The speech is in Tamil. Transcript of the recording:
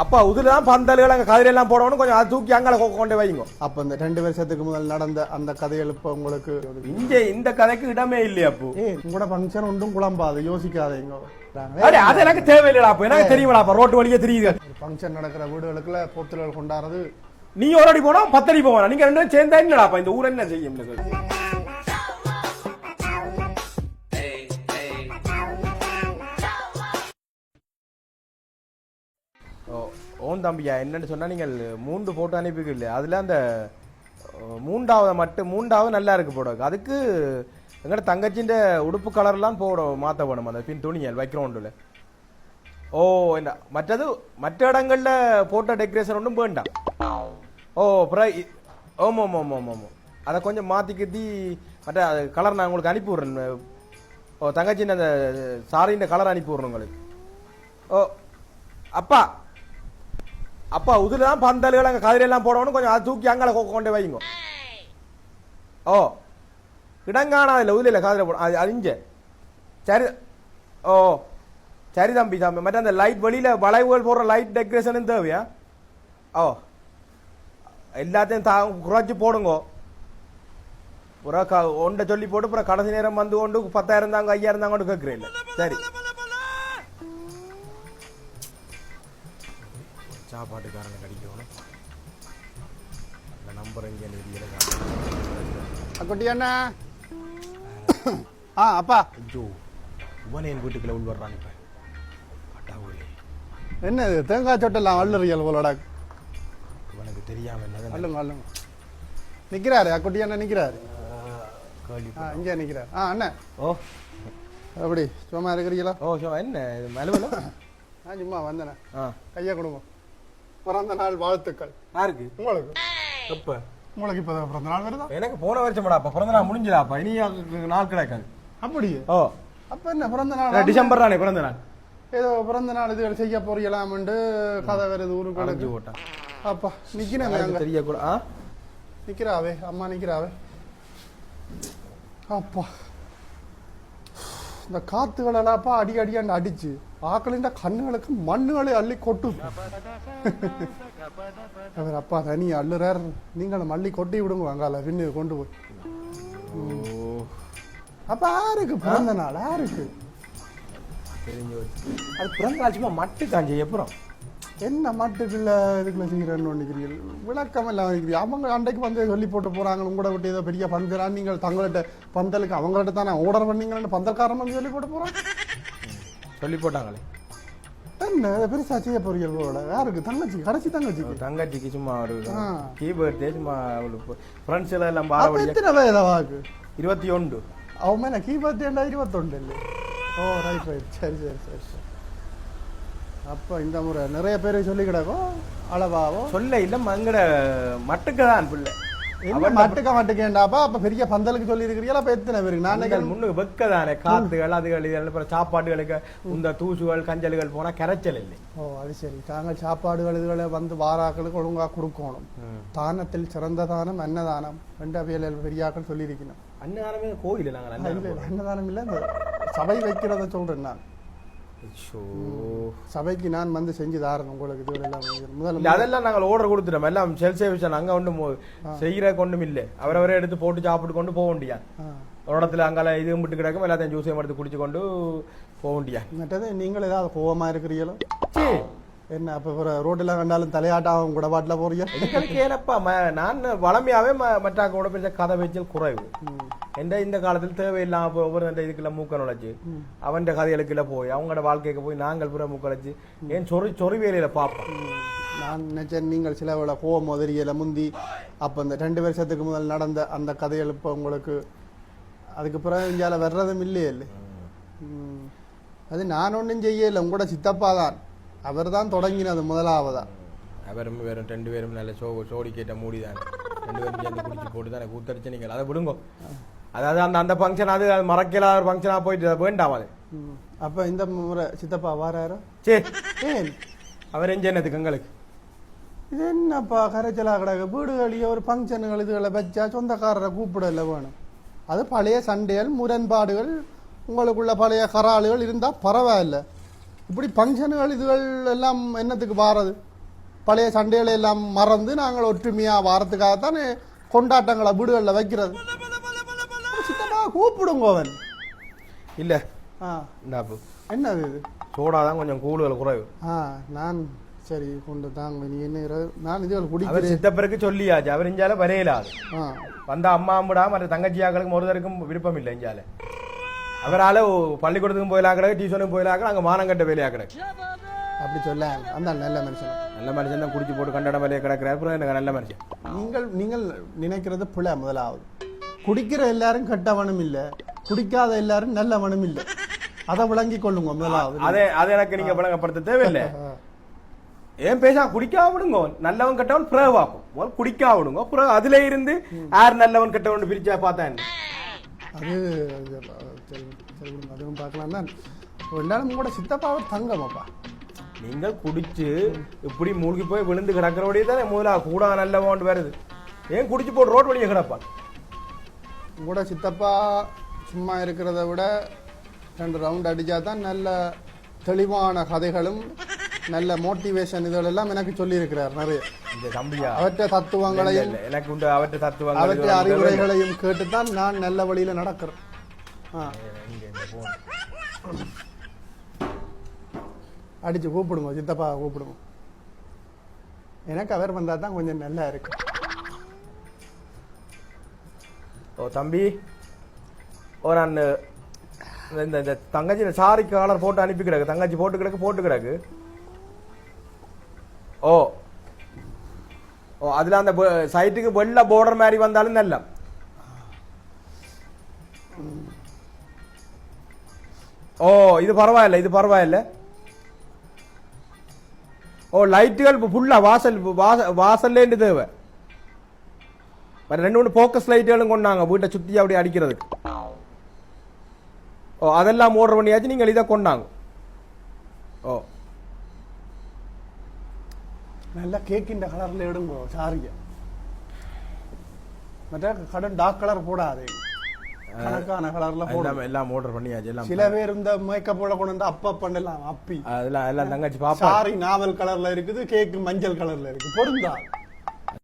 அப்பா இதுலதான் பந்தல்கள் அங்க கதிரெல்லாம் போடணும் கொஞ்சம் அதை தூக்கி அங்கே கொண்டு வைங்க. அப்ப இந்த 2 வருஷத்துக்கு முதல் நடந்த அந்த கதைகள் இப்ப உங்களுக்கு இந்த கதைக்கு இடமே இல்லையா? அப்போ உங்களோட ஃபங்க்ஷன் ஒன்றும் குழம்பாது, யோசிக்காதீங்க. அது எனக்கு தேவையில்லைடா. அப்ப எனக்கு தெரியுமாப்பா, ரோட்டு வழியே தெரியுது. ஃபங்க்ஷன் நடக்கிற வீடுகளுக்குள்ள பொத்துகள் கொண்டாடுறது. நீ ஒரு அடி போனா 10 அடி போவானா? நீங்க 2 சேர்ந்தா என்னடாப்பா இந்த ஊர் என்ன செய்யும்? ஓன் தம்பியா, என்னன்னு சொன்னா நீங்கள் 3 போட்டோ அனுப்பிக்கல. அதுல அந்த மூன்றாவது நல்லா இருக்கு போட. அதுக்கு எங்கட தங்கச்சின்ற உடுப்பு கலர்லாம் மாத்த வேணும். அந்த பின் துணியல் வைக்கிறோண்டுல. ஓ என்ன மற்ற இடங்கள்ல போட்டோ டெக்கரேஷன் ஒன்றும் வேண்டாம். ஓ ஓமோ அதை கொஞ்சம் மாத்திக்கி மற்ற கலர் நான் உங்களுக்கு அனுப்பி விடுறேன். ஓ தங்கச்சின் அந்த சாரின்ற கலர் அனுப்பி விடுறேன் உங்களுக்கு. ஓ அப்பா இதுலதான் பந்தல்கள் அங்க கதிரெல்லாம் போடணும் கொஞ்சம் அதை தூக்கி அங்கே கொண்டு வைங்க. ஓ இடங்கானா இல்லை உதில காதில் போட அறிஞ்ச சரி. ஓ சரி தம்பி மற்ற அந்த லைட் வெளியில வளைவுகள் போடுற லைட் டெக்கரேஷனும் தேவையா? ஓ எல்லாத்தையும் குறைச்சி போடுங்க. ஒன்றை சொல்லி போட்டு அப்புறம் கடைசி நேரம் வந்து கொண்டு 10,000 தாங்க 5,000 தாங்க கொண்டு கேட்கிறேன். சரி சாப்பாட்டுக்காரங்க கடிக்கணும். நம்பர் எங்கே குட்டி அண்ணா. அப்பா ஐயோ உவனேன் வீட்டுக்குள்ள உள் வர்றான். இப்ப என்னது தேங்காய் சொட்டெல்லாம் அள்ளுறியல் போலடா. உனக்கு தெரியாம அல்லுங்க அல்லுங்க. நிக்கிறாரு குட்டி அண்ணா நிக்கிறாரு. இங்கே நிக்கிறாரு. அண்ணன் ஓ அப்படி சும்மா இருக்கிறீங்களா? ஓ சும்மா என்ன மலுவல சும்மா வந்தேன். கையா கொடுங்க. பிறந்த நாள் வாழ்த்துக்கள். யாருக்கு? உங்களுக்கு. எப்ப? உங்களுக்கு இப்பதான் பிறந்த நாள் வருதா? எனக்கு போன வருஷம்டாப்பா பிறந்த நாள் முடிஞ்சதாப்பா. இனி நாள் கிடைக்காது. அப்படியே? ஓ அப்ப என்ன பிறந்த நாள்? டிசம்பர் தானே பிறந்த நாள். ஏதோ பிறந்த நாள் இதுகள் செய்ய போறீங்களாமண்டு கதை வருது ஊருக்கு அடைஞ்சு போட்டான். அப்பா நிக்கிறேன் தெரிய கூட நிக்கிறாவே அம்மா நிக்கிறாவே. அப்பா இந்த காத்துகளெல்லாப்பா அடி அடியாண்டு அடிச்சு ஆக்களின் கண்ணுகளுக்கு மண்ணுகளை அள்ளி கொட்டு. அவர் அப்பா தனி அள்ளுறார், நீங்களும் அள்ளி கொட்டி விடுங்க அங்கால பின்னு கொண்டு போய். அப்ப யாருக்கு பிறந்த நாள்? யாருக்கு தெரிஞ்சு அது பிறந்த நாள்? சும்மா மட்டு காஞ்சி அப்புறம் என்ன மாட்டுக்குள்ள இதுக்குள்ள செய்கிறேன்னு நினைக்கிறீர்கள்? விளக்கம் எல்லாம் நினைக்கிறீங்க. அவங்க அன்றைக்கு வந்து சொல்லி போட்டு போறாங்க உங்களோட விட்டு ஏதோ பெரிய பந்தலா நீங்கள் தங்கள்கிட்ட பந்தலுக்கு அவங்கள்ட்ட தானே ஆர்டர் பண்ணீங்கன்னு பந்தல்காரன் வந்து சொல்லி போட்டு போறாங்க. சொல்லி போட்டாங்களே என்ன பெருசா செய்ய போறீங்களோட? யாருக்கு? தங்கச்சி கடைசி தங்கச்சிக்கு சும்மா ஒரு கீபர்டே சும்மா ஃப்ரெண்ட்ஸ் எல்லாம் எத்தனை வயதாவாக்கு? 21. அவன் மேல கீபர்டே 21 இல்லை? ஓ ரைட் சரி சரி சரி சரி. அப்ப இந்த முறை நிறைய பேரை சொல்லி கிடக்கும் அளவாவோ சொல்ல இல்ல மங்கட மட்டுக்குதான் பிள்ளை. மட்டுக்கேண்டாப்பா. அப்ப பெரிய பந்தலுக்கு சொல்லி இருக்கிறீங்களா? அப்ப எத்தனை பேருக்கு? நான் முன்னுக்கு வெக்கதானே காத்துகள் அதுகள் சாப்பாடுகளுக்கு இந்த தூசுகள் கஞ்சல்கள் போனா கரைச்சல் இல்லை. ஓ அது சரி. தாங்கள் சாப்பாடுகள் இதுகளை வந்து வாராக்களுக்கு ஒழுங்கா கொடுக்கணும். தானத்தில் சிறந்த தானம் அன்னதானம் 2 பெரியாக்கள் சொல்லி இருக்கணும். அன்னதானமே கோயில் அன்னதானம் இல்ல, இந்த சபை வைக்கிறத சொல்றேன் நான். சபைக்கு நான் வந்து செஞ்சு தாரேன் உங்களுக்கு. முதல்ல அதெல்லாம் நாங்கள் ஆர்டர் கொடுத்துட்டோம். எல்லாம் செல் சர்வீஸ் அங்க ஒன்றும் செய்யற கொண்டும் இல்லை. அவரவரே எடுத்து போட்டு சாப்பிட்டு கொண்டு போக வேண்டியா. ஒரு இடத்துல அங்கால இது விட்டு கிடக்கும் எல்லாத்தையும் ஜூஸையும் எடுத்து குடிச்சு கொண்டு போக வேண்டியா. மற்றது நீங்கள் ஏதாவது கோவமா இருக்கிறீங்களோ? என்ன அப்ப ரோட்டெல்லாம் கண்டாலும் தலையாட்டம் கூட பாட்டில போறீங்க? எனக்கு ஏனப்பா நான் வளமையாவே மற்ற கூட பெரிய கதை வச்சல் குறைவு. இந்த காலத்தில் தேவையில்லாம ஒவ்வொரு இதுக்குள்ள மூக்க நுழைச்சு அவன் கதைகளுக்குள்ள போய் அவங்களோட வாழ்க்கைக்கு போய் நாங்கள் புற மூக்கழைச்சு ஏன் சொறி வேலையில பார்ப்போம். நான் நினைச்சேன் நீங்கள் சில வேலை கோவம் முதலியில முந்தி அப்ப இந்த 2 வருஷத்துக்கு முதல் நடந்த அந்த கதைகள் இப்ப உங்களுக்கு அதுக்கு பிறகு இந்தியால வர்றதும் இல்லையே இல்லை. அது நான் ஒன்றும் செய்யல, உங்களோட சித்தப்பா தான். அவர் தான் தொடங்கினது முதலாவதா. அவரும் வேறும் 2 பேரும் நல்ல சோடி கேட்ட மூடிதான் 2 பேரும் சேர்ந்து குடிச்சு போட்டு தானே கூத்தடிச்சு. நீங்கள் அதை விடுங்க. அதாவது அந்த ஃபங்க்ஷன் அது மறக்கலாத ஒரு ஃபங்க்ஷனா போயிட்டு வேண்டாம் அது. அப்ப இந்த முறை சித்தப்பா வாராரோ? சரி அவர் என்னதுக்கு எங்களுக்கு இது என்னப்பா கரைச்சலா கிடக்கு? வீடுகளிய ஒரு ஃபங்க்ஷனுகள் இதுகளை வச்சா சொந்தக்காரரை கூப்பிடல வேணும். அது பழைய சண்டைகள் முரண்பாடுகள் உங்களுக்குள்ள பழைய கராளுகள் இருந்தா பரவாயில்ல. இப்படி ஃபங்க்ஷனுகள் இதுகள் எல்லாம் என்னத்துக்கு வாரது? பழைய சண்டைகளை எல்லாம் மறந்து நாங்கள் ஒற்றுமையா வாரத்துக்காகத்தான் கொண்டாட்டங்களை வீடுகளில் வைக்கிறது. சித்தப்பா கூப்பிடுங்க அவன். இல்ல ஆ இந்தாப்பு என்னது இது? சோடாதான் கொஞ்சம் கூடுதல் குறைவு. நான் சரி கொண்டு தாங்க. நீ என்ன நான் இதுகள் அவர் குடிக்கிறேன். சித்தப்பருக்கு சொல்லியாச்சு, அவர் இஞ்சால வரையலாது. வந்த அம்மா அம்முடா மற்ற தங்கச்சியாக்களுக்கும் ஒருத்தருக்கும் விருப்பம் இல்லை இஞ்சால. அவரால் பள்ளிக்கூடத்துக்கும் போயிலா கிடக்கு, டியூஷனுக்கும் போயிலா கிடக்கு, அங்கே மானங்கட்ட வேலையா கிடக்கு. அப்படி சொல்ல அந்த நல்ல மனுஷன். நல்ல மனுஷன் தான் குடிச்சு போட்டு கண்டட வேலையை கிடக்கிறார். அப்புறம் எனக்கு நல்ல மனுஷன். நீங்கள் நினைக்கிறது பிள்ளை. முதலாவது குடிக்கிற எல்லாரும் கெட்டவனும் இல்லை, குடிக்காத எல்லாரும் நல்லவனும் இல்லை. அதை விளங்கி கொள்ளுங்க முதலாவது. அதை எனக்கு நீங்க விளங்கப்படுத்த தேவையில்லை. ஏன் பேச குடிக்கா விடுங்க, நல்லவன் கெட்டவன் பிறகு பார்ப்போம். குடிக்கா விடுங்க, பிறகு அதுல இருந்து யார் நல்லவன் கெட்டவன் பிரிச்சா பார்த்தா அது அதுவும் பார்க்கலாம் தான். ரெண்டாலும் கூட சித்தப்பாவை தங்கமாப்பா. நீங்கள் குடிச்சு இப்படி மூழ்கி போய் விழுந்து கிடக்கிறபடியே தானே முதலா கூட நல்லவன் வருது. ஏன் குடிச்சு போட்டு ரோட் வழியை கிடப்பான் கூட சித்தப்பா சும்மா இருக்கிறத விட 2 ரவுண்ட் அடிச்சா தான் நல்ல தெளிவான கதைகளும் நல்ல மோட்டிவேஷன் இதெல்லாம் எனக்கு சொல்லி இருக்கிறார் நிறைய. அவற்றை தத்துவங்களையும் எனக்கு உண்டு அவற்றை தத்துவங்கள் அவற்றை அறிவுரைகளையும் கேட்டுத்தான் நான் நல்ல வழியில நடக்கிறேன். அடிச்சு கூப்பிடுங்க சித்தப்பா கூப்பிடுங்க. எனக்கு அவர் வந்தா தான் கொஞ்சம் நல்லா இருக்கு. ஓ தம்பி, ஓ நான் இந்த தங்கச்சி சாரி காலர் போட்டு அனுப்பி கிடக்கு. தங்கச்சி போட்டு கிடக்கு. ஓ ஓ அதுல அந்த சைட்டுக்கு வெள்ள பார்டர் மாதிரி வந்தாலும் நல்ல. ஓ இது பரவாயில்ல. ஓ லைட்டுகள் ஃபுல்லா வாசல்ல இருந்து தேவை. 2 போக்கஸ் லைட்டுகளும் கொண்டாங்க வீட்டை சுத்தி அப்படி அடிக்கிறதுக்கு. ஓ அதெல்லாம் ஆர்டர் பண்ணியாச்சு, நீங்கள் இதை கொண்டாங்க. ஓ நல்லா கேக்கின்ற கலர்ல எடுங்கோ சாரிங்க. மற்ற கடன் டார்க் கலர் போடாது, கணக்கான கலர்ல போடாம எல்லாம் ஆர்டர் பண்ணியாச்சு. எல்லாம் சில பேர் இந்த மேக்கப் போட கொண்டு வந்து அப்ப பண்ணலாம் அப்பி அதெல்லாம் தங்கச்சி பாப்பா. சாரி நாவல் கலர்ல இருக்குது, கேக்கு மஞ்சள் கலர்ல இருக்கு. பொருந்தா